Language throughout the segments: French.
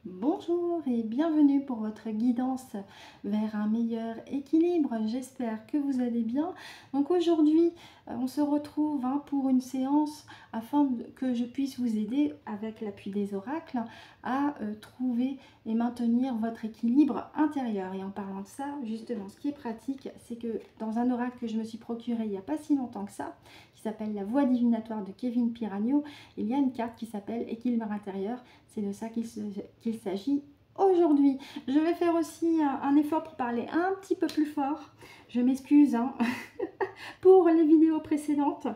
Bonjour et bienvenue pour votre guidance vers un meilleur équilibre. J'espère que vous allez bien. Donc aujourd'hui, on se retrouve pour une séance afin que je puisse vous aider avec l'appui des oracles à trouver et maintenir votre équilibre intérieur. Et en parlant de ça, justement, ce qui est pratique, c'est que dans un oracle que je me suis procuré il n'y a pas si longtemps que ça, qui s'appelle La Voix divinatoire de Kevin Piragno, il y a une carte qui s'appelle Équilibre intérieur. C'est de ça qu'il s'agit aujourd'hui. Je vais faire aussi un effort pour parler un petit peu plus fort. Je m'excuse pour les vidéos précédentes.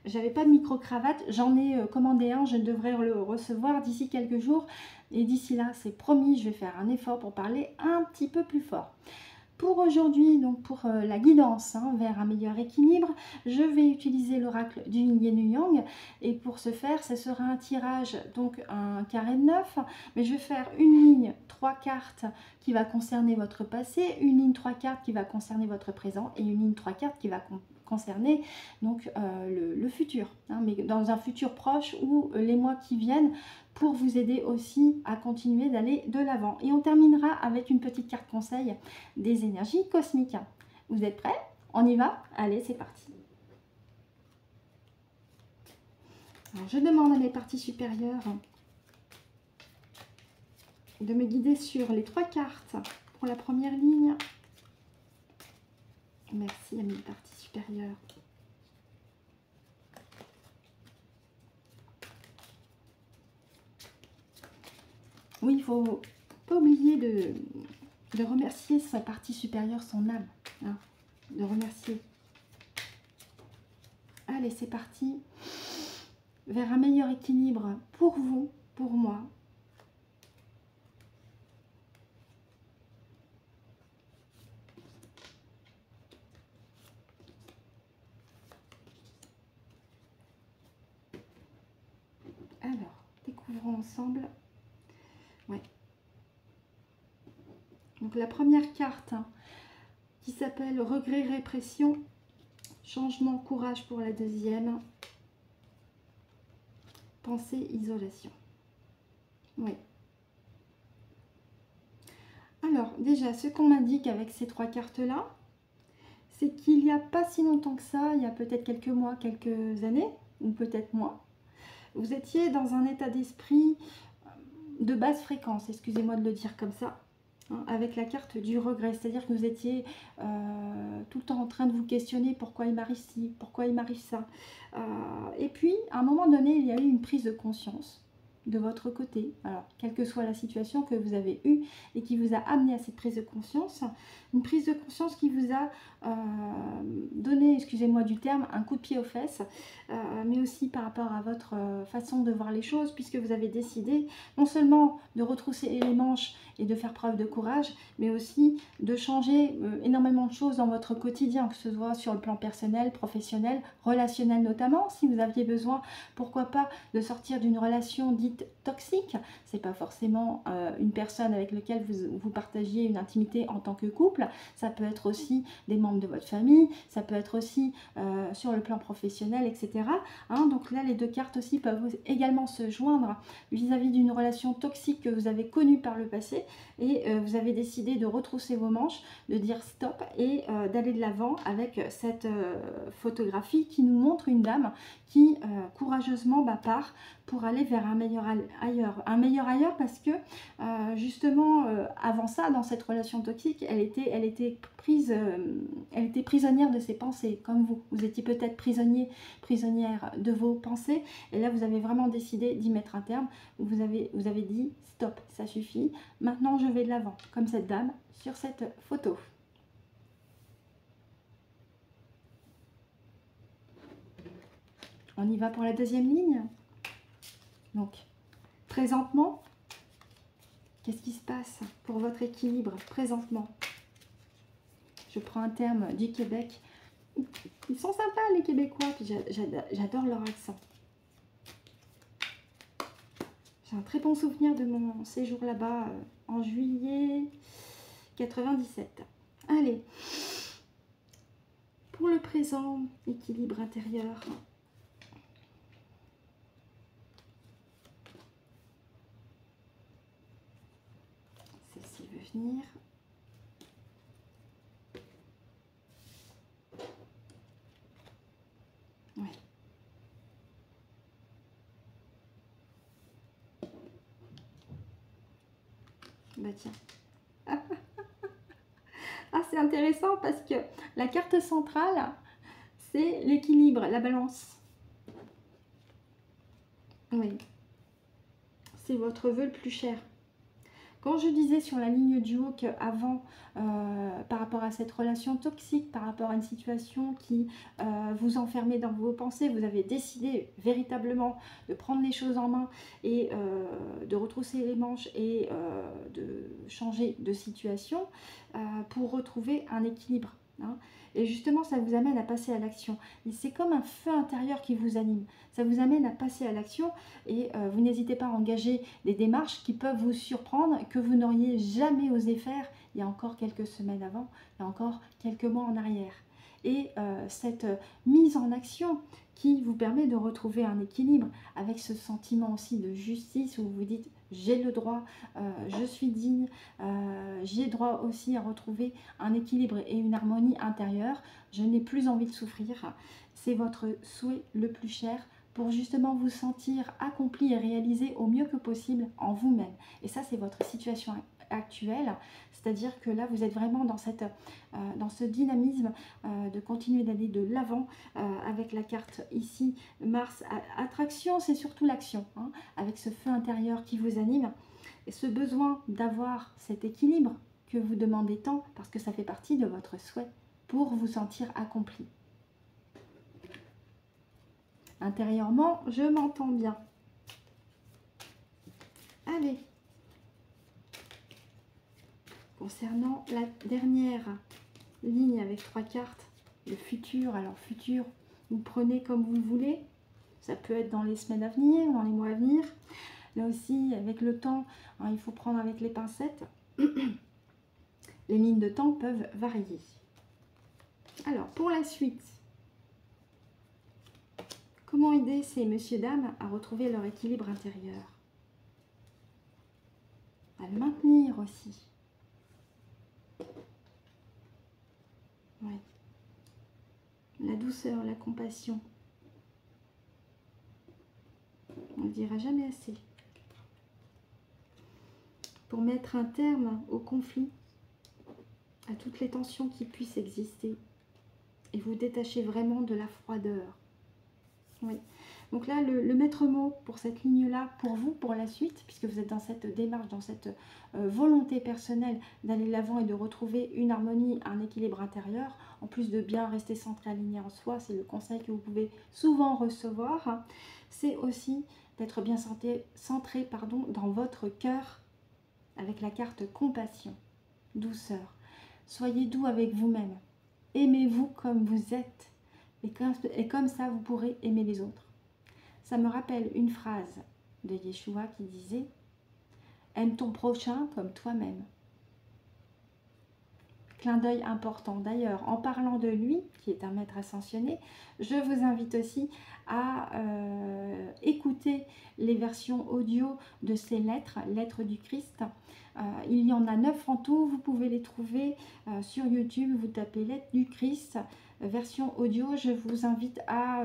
J'avais pas de micro-cravate, j'en ai commandé un, je devrais le recevoir d'ici quelques jours. Et d'ici là, c'est promis, je vais faire un effort pour parler un petit peu plus fort. Pour aujourd'hui, donc pour la guidance vers un meilleur équilibre, je vais utiliser l'oracle du Yin et du Yang. Et pour ce faire, ce sera un tirage, donc un carré de 9. Mais je vais faire une ligne 3 cartes qui va concerner votre passé, une ligne 3 cartes qui va concerner votre présent et une ligne 3 cartes qui va concerner donc le futur, mais dans un futur proche ou les mois qui viennent, pour vous aider aussi à continuer d'aller de l'avant. Et on terminera avec une petite carte conseil des énergies cosmiques. Vous êtes prêts? On y va? Allez, c'est parti. Alors, je demande à mes parties supérieures de me guider sur les 3 cartes pour la première ligne. Merci à mes parties supérieures. Oui, il ne faut pas oublier de remercier sa partie supérieure, son âme. De remercier. Allez, c'est parti. Vers un meilleur équilibre pour vous, pour moi. Alors, découvrons ensemble. Ouais. Donc la première carte qui s'appelle Regret, répression, changement, courage pour la deuxième, pensée, isolation. Oui. Alors déjà, ce qu'on m'indique avec ces 3 cartes-là, c'est qu'il n'y a pas si longtemps que ça, il y a peut-être quelques mois, quelques années, ou peut-être moins, vous étiez dans un état d'esprit de basse fréquence, excusez-moi de le dire comme ça, avec la carte du regret, c'est-à-dire que vous étiez tout le temps en train de vous questionner pourquoi il m'arrive ci, pourquoi il m'arrive ça. Et puis, à un moment donné, il y a eu une prise de conscience de votre côté, alors quelle que soit la situation que vous avez eue et qui vous a amené à cette prise de conscience, une prise de conscience qui vous a donné, excusez-moi du terme, un coup de pied aux fesses, mais aussi par rapport à votre façon de voir les choses, puisque vous avez décidé non seulement de retrousser les manches et de faire preuve de courage, mais aussi de changer énormément de choses dans votre quotidien, que ce soit sur le plan personnel, professionnel, relationnel notamment, si vous aviez besoin, pourquoi pas, de sortir d'une relation dite toxique. C'est pas forcément une personne avec laquelle vous partagiez une intimité en tant que couple, ça peut être aussi des membres de votre famille, ça peut être aussi sur le plan professionnel, etc. Donc là, les 2 cartes aussi peuvent également se joindre vis-à-vis d'une relation toxique que vous avez connue par le passé et vous avez décidé de retrousser vos manches, de dire stop et d'aller de l'avant avec cette photographie qui nous montre une dame qui courageusement part pour aller vers un meilleur ailleurs. Un meilleur ailleurs parce que justement avant ça, dans cette relation toxique, elle était prisonnière de ses pensées, comme vous. Vous étiez peut-être prisonnière de vos pensées, et là vous avez vraiment décidé d'y mettre un terme. Vous avez dit stop, ça suffit, maintenant je vais de l'avant, comme cette dame sur cette photo. On y va pour la deuxième ligne. Donc, présentement, qu'est-ce qui se passe pour votre équilibre présentement? Je prends un terme du Québec. Ils sont sympas les Québécois, j'adore leur accent. J'ai un très bon souvenir de mon séjour là-bas en juillet 97. Allez, pour le présent, équilibre intérieur. revenir. Ouais. Bah tiens. Ah, c'est intéressant parce que la carte centrale, c'est l'équilibre, la balance. Oui. C'est votre vœu le plus cher. Quand je disais sur la ligne du haut qu'avant, par rapport à cette relation toxique, par rapport à une situation qui vous enfermait dans vos pensées, vous avez décidé véritablement de prendre les choses en main et de retrousser les manches et de changer de situation pour retrouver un équilibre. Hein. Et justement, ça vous amène à passer à l'action. C'est comme un feu intérieur qui vous anime. Ça vous amène à passer à l'action et vous n'hésitez pas à engager des démarches qui peuvent vous surprendre, que vous n'auriez jamais osé faire il y a encore quelques semaines avant, il y a encore quelques mois en arrière. Et cette mise en action qui vous permet de retrouver un équilibre avec ce sentiment aussi de justice où vous vous dites j'ai le droit, je suis digne, j'ai droit aussi à retrouver un équilibre et une harmonie intérieure, je n'ai plus envie de souffrir. C'est votre souhait le plus cher pour justement vous sentir accompli et réalisé au mieux que possible en vous-même. Et ça, c'est votre situation actuelle, c'est-à-dire que là, vous êtes vraiment dans ce dynamisme de continuer d'aller de l'avant avec la carte ici, Mars, attraction, c'est surtout l'action, hein, avec ce feu intérieur qui vous anime, et ce besoin d'avoir cet équilibre que vous demandez tant, parce que ça fait partie de votre souhait, pour vous sentir accompli. Intérieurement, je m'entends bien. Allez. Concernant la dernière ligne avec 3 cartes, le futur. Alors futur, vous prenez comme vous voulez. Ça peut être dans les semaines à venir, dans les mois à venir. Là aussi, avec le temps, hein, il faut prendre avec les pincettes. Les lignes de temps peuvent varier. Alors, pour la suite, comment aider ces messieurs-dames à retrouver leur équilibre intérieur? À le maintenir aussi. Ouais. La douceur, la compassion. On ne dira jamais assez. Pour mettre un terme au conflit, à toutes les tensions qui puissent exister. Et vous détacher vraiment de la froideur. Oui. Donc là, le maître mot pour cette ligne-là, pour vous, pour la suite, puisque vous êtes dans cette démarche, dans cette volonté personnelle d'aller de l'avant et de retrouver une harmonie, un équilibre intérieur, en plus de bien rester centré, aligné en soi, c'est le conseil que vous pouvez souvent recevoir, c'est aussi d'être bien centré dans votre cœur, avec la carte compassion, douceur. Soyez doux avec vous-même, aimez-vous comme vous êtes, et comme ça, vous pourrez aimer les autres. Ça me rappelle une phrase de Yeshua qui disait « Aime ton prochain comme toi-même ». Clin d'œil important. D'ailleurs, en parlant de lui, qui est un maître ascensionné, je vous invite aussi à écouter les versions audio de ces lettres, lettres du Christ. Il y en a 9 en tout, vous pouvez les trouver sur YouTube, vous tapez lettres du Christ, version audio. Je vous invite à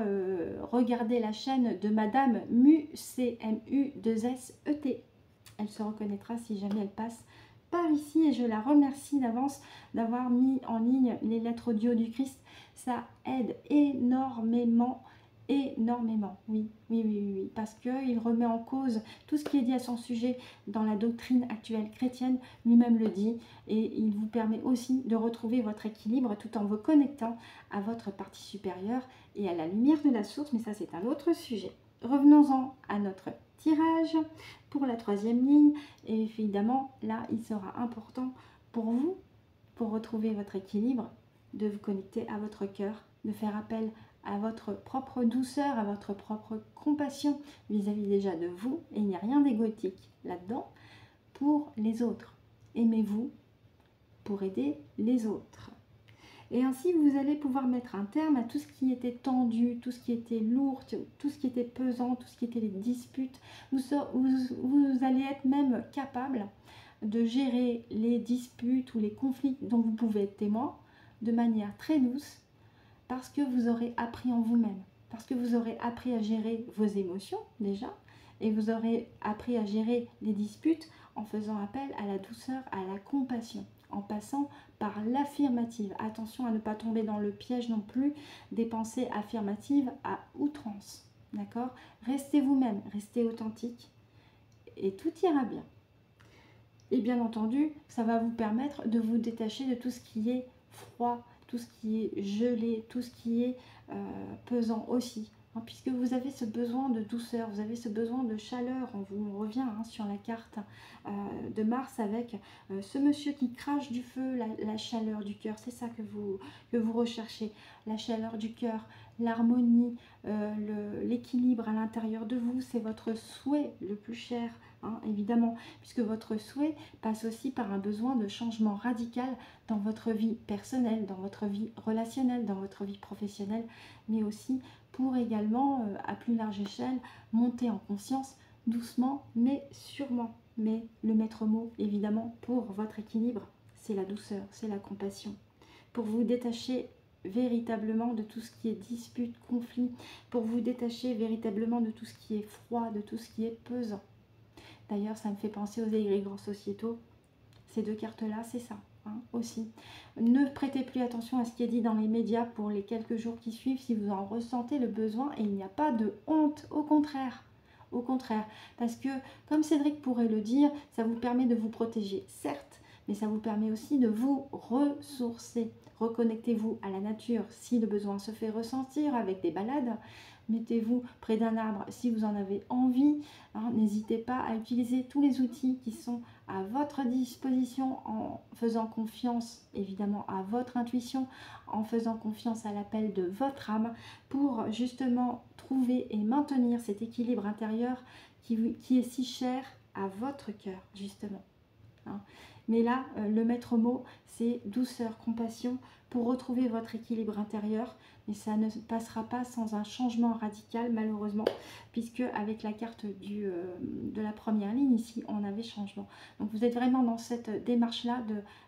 regarder la chaîne de Madame Mu, CMU2SET. Elle se reconnaîtra si jamais elle passe par ici et je la remercie d'avance d'avoir mis en ligne les lettres audio du Christ. Ça aide énormément, oui, parce qu'il remet en cause tout ce qui est dit à son sujet dans la doctrine actuelle chrétienne, lui-même le dit, et il vous permet aussi de retrouver votre équilibre tout en vous connectant à votre partie supérieure et à la lumière de la source, mais ça c'est un autre sujet. Revenons-en à notre tirage pour la 3e ligne, et évidemment là il sera important pour vous, pour retrouver votre équilibre, de vous connecter à votre cœur, de faire appel à votre propre douceur, à votre propre compassion vis-à-vis déjà de vous, et il n'y a rien d'égotique là-dedans, pour les autres. Aimez-vous pour aider les autres. Et ainsi, vous allez pouvoir mettre un terme à tout ce qui était tendu, tout ce qui était lourd, tout ce qui était pesant, tout ce qui était les disputes. Vous allez être même capable de gérer les disputes ou les conflits dont vous pouvez être témoin de manière très douce, parce que vous aurez appris en vous-même, parce que vous aurez appris à gérer vos émotions déjà, et vous aurez appris à gérer les disputes en faisant appel à la douceur, à la compassion, en passant par l'affirmative. Attention à ne pas tomber dans le piège non plus des pensées affirmatives à outrance. D'accord? Restez vous-même, restez authentique et tout ira bien. Et bien entendu, ça va vous permettre de vous détacher de tout ce qui est froid, tout ce qui est gelé, tout ce qui est pesant aussi. Hein, puisque vous avez ce besoin de douceur, vous avez ce besoin de chaleur. On revient sur la carte de Mars avec ce monsieur qui crache du feu, la chaleur du cœur. C'est ça que vous recherchez. La chaleur du cœur, l'harmonie, l'équilibre à l'intérieur de vous. C'est votre souhait le plus cher. Hein, évidemment, puisque votre souhait passe aussi par un besoin de changement radical dans votre vie personnelle, dans votre vie relationnelle, dans votre vie professionnelle, mais aussi pour également, à plus large échelle, monter en conscience doucement, mais sûrement. Mais le maître mot, évidemment, pour votre équilibre, c'est la douceur, c'est la compassion. Pour vous détacher véritablement de tout ce qui est dispute, conflit, pour vous détacher véritablement de tout ce qui est froid, de tout ce qui est pesant. D'ailleurs, ça me fait penser aux égrégores sociétaux. Ces deux cartes-là, c'est ça, hein, aussi. Ne prêtez plus attention à ce qui est dit dans les médias pour les quelques jours qui suivent si vous en ressentez le besoin. Et il n'y a pas de honte, au contraire. Au contraire, parce que, comme Cédric pourrait le dire, ça vous permet de vous protéger, certes, mais ça vous permet aussi de vous ressourcer. Reconnectez-vous à la nature si le besoin se fait ressentir avec des balades. Mettez-vous près d'un arbre si vous en avez envie. Hein, n'hésitez pas à utiliser tous les outils qui sont à votre disposition en faisant confiance évidemment à votre intuition, en faisant confiance à l'appel de votre âme pour justement trouver et maintenir cet équilibre intérieur qui est si cher à votre cœur justement. Hein. Mais là, le maître mot, c'est douceur, compassion pour retrouver votre équilibre intérieur. Mais ça ne passera pas sans un changement radical, malheureusement, puisque avec la carte de la première ligne, ici, on avait changement. Donc vous êtes vraiment dans cette démarche-là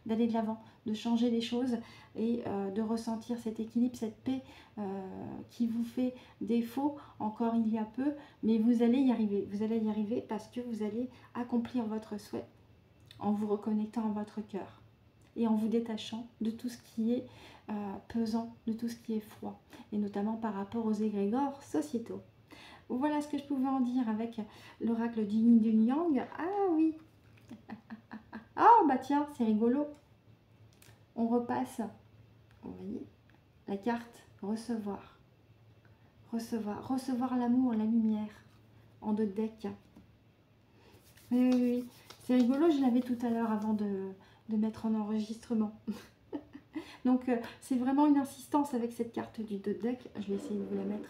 d'aller de l'avant, de changer les choses et de ressentir cet équilibre, cette paix qui vous fait défaut encore il y a peu. Mais vous allez y arriver. Vous allez y arriver parce que vous allez accomplir votre souhait en vous reconnectant à votre cœur et en vous détachant de tout ce qui est pesant, de tout ce qui est froid, et notamment par rapport aux égrégores sociétaux. Voilà ce que je pouvais en dire avec l'oracle du Yin du Yang. Ah oui. Ah bah tiens, c'est rigolo. On repasse, vous voyez, la carte recevoir. Recevoir l'amour, la lumière, en 2 decks. Oui. C'est rigolo, je l'avais tout à l'heure avant de mettre en enregistrement. Donc c'est vraiment une insistance avec cette carte du 2 deck. Je vais essayer de vous la mettre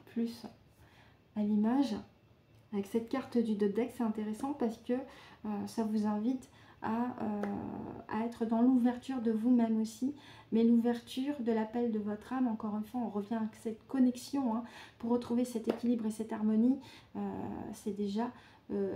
plus à l'image. Avec cette carte du 2 deck, c'est intéressant parce que ça vous invite à être dans l'ouverture de vous-même aussi, mais l'ouverture de l'appel de votre âme. Encore une fois, on revient avec cette connexion, hein, pour retrouver cet équilibre et cette harmonie. C'est déjà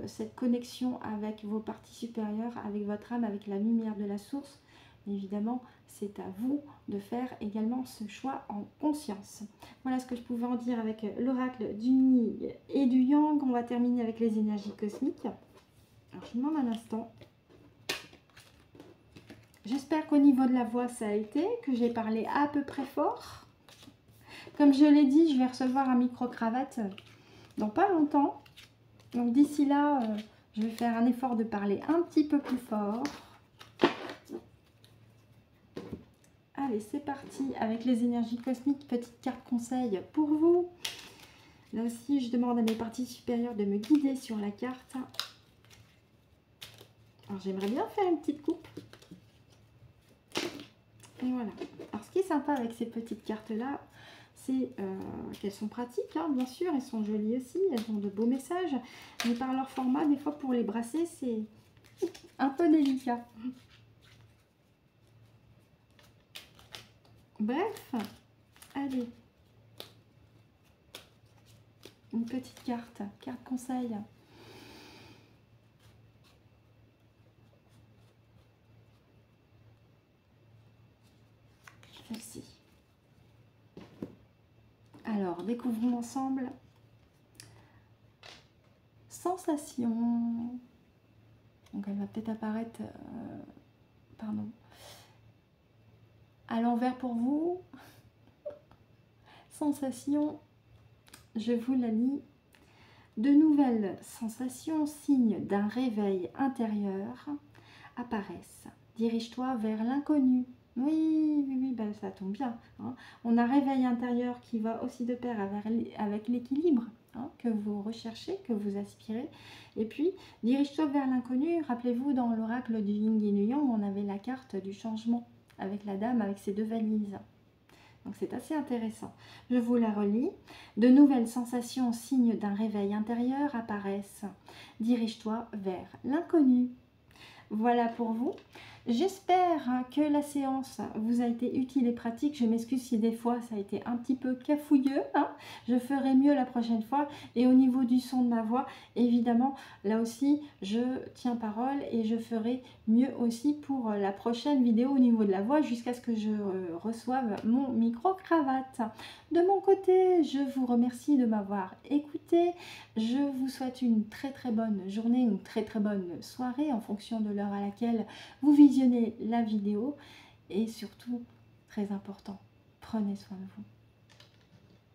cette connexion avec vos parties supérieures, avec votre âme, avec la lumière de la source. Évidemment, c'est à vous de faire également ce choix en conscience. Voilà ce que je pouvais en dire avec l'oracle du Yin et du Yang. On va terminer avec les énergies cosmiques. Alors, je demande un instant. J'espère qu'au niveau de la voix, ça a été, que j'ai parlé à peu près fort. Comme je l'ai dit, je vais recevoir un micro-cravate dans pas longtemps. Donc d'ici là, je vais faire un effort de parler un petit peu plus fort. Allez, c'est parti avec les énergies cosmiques. Petite carte conseil pour vous. Là aussi, je demande à mes parties supérieures de me guider sur la carte. Alors, j'aimerais bien faire une petite coupe. Et voilà. Alors, ce qui est sympa avec ces petites cartes-là, c'est qu'elles sont pratiques, hein, bien sûr. Elles sont jolies aussi. Elles ont de beaux messages. Mais par leur format, des fois, pour les brasser, c'est un peu délicat. Bref, allez, une petite carte conseil. celle-ci. Alors, découvrons ensemble sensation. Donc, elle va peut-être apparaître, pardon, à l'envers pour vous. Sensation, je vous la lis. De nouvelles sensations, signes d'un réveil intérieur apparaissent. Dirige-toi vers l'inconnu. Oui, oui, oui, ben ça tombe bien. Hein. On a un réveil intérieur qui va aussi de pair avec l'équilibre que vous recherchez, que vous aspirez. Et puis, dirige-toi vers l'inconnu. Rappelez-vous, dans l'oracle du Yin et du Yang, on avait la carte du changement avec la dame, avec ses deux valises. Donc c'est assez intéressant. Je vous la relis. De nouvelles sensations, signes d'un réveil intérieur apparaissent. Dirige-toi vers l'inconnu. Voilà pour vous. J'espère que la séance vous a été utile et pratique. Je m'excuse si des fois ça a été un petit peu cafouilleux. Je ferai mieux la prochaine fois. Et au niveau du son de ma voix, évidemment, là aussi, je tiens parole et je ferai mieux aussi pour la prochaine vidéo au niveau de la voix jusqu'à ce que je reçoive mon micro-cravate. De mon côté, je vous remercie de m'avoir écouté. Je vous souhaite une très bonne journée, une très bonne soirée en fonction de l'heure à laquelle vous visionnez la vidéo. Et surtout, très important, prenez soin de vous.